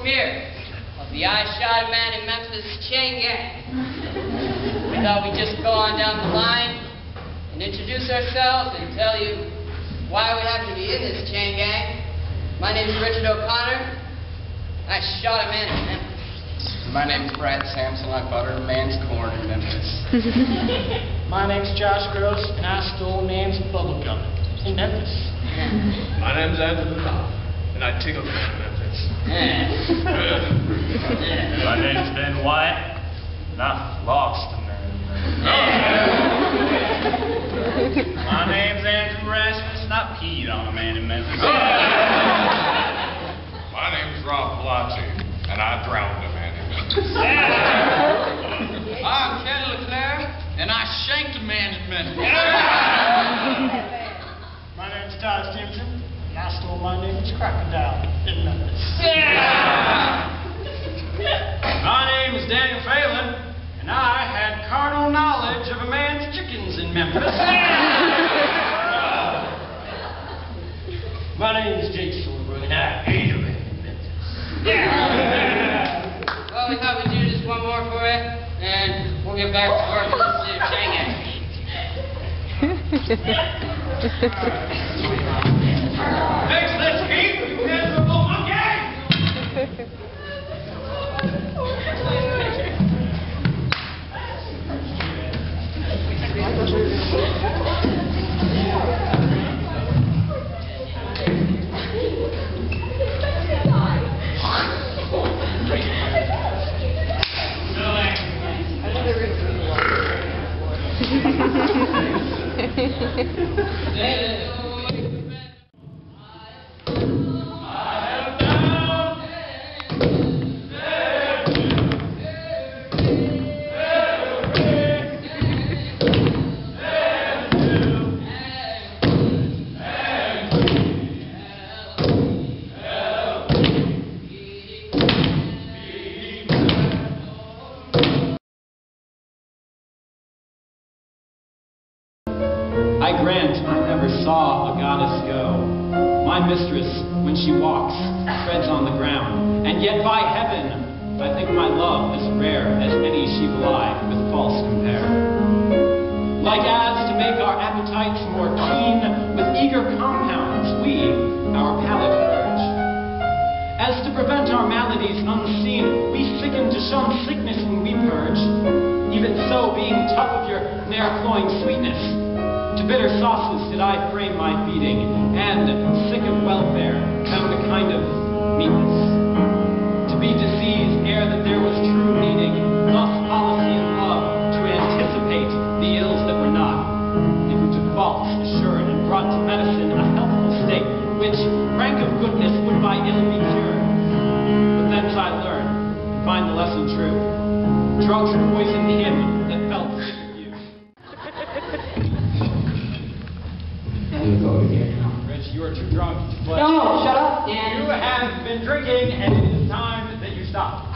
premiere of the I Shot a Man in Memphis chain gang. We thought we'd just go on down the line and introduce ourselves and tell you why we happen to be in this chain gang. My name is Richard O'Connor. I shot a man in Memphis. My name's Brad Sampson. I buttered a man's corn in Memphis. My name's Josh Gross, and I stole a man's bubblegum in Memphis. My name's Andrew Knopf, and I tickled a man in Memphis. My name's Ben White, and I lost a man in Memphis. My name's Andrew Rasmus, and I peed on a man in Memphis. My name's Rob Blotzy, and I drowned a man in Memphis. I'm Ken LeClaire, and I shanked a man in Memphis. My name's Todd Stevenson, and I stole my neighbor's crocodile in Memphis. My name is Daniel Phelan, and I had carnal knowledge of a man's chickens in Memphis. My name is Jake Silverberg, and I hate a man in Memphis. Well, we thought we'd do just one more for you, and we'll get back to work with this chain gang. Fix this heat, you miserable monkey! I grant I never saw a goddess go. My mistress, when she walks, treads on the ground. And yet by heaven, I think my love as rare as any she belied with false compare. Like as to make our appetites more keen, with eager compounds we our palate purge. As to prevent our maladies unseen, we sicken to shun sickness when we purge. Even so, being tough of your ne'er-cloying sweetness, to bitter sauces did I frame my feeding, and, sick of welfare, found a kind of meekness. To be diseased ere that there was true needing, thus policy and love, to anticipate the ills that were not. They grew to faults assured, and brought to medicine a healthful state, which rank of goodness would by ill be cured. But thence I learn, and find the lesson true. Drugs poisoned him that felt sick of you. Rich, you are too drunk to play. No, shut up, Dan. You have been drinking, and it is time that you stop.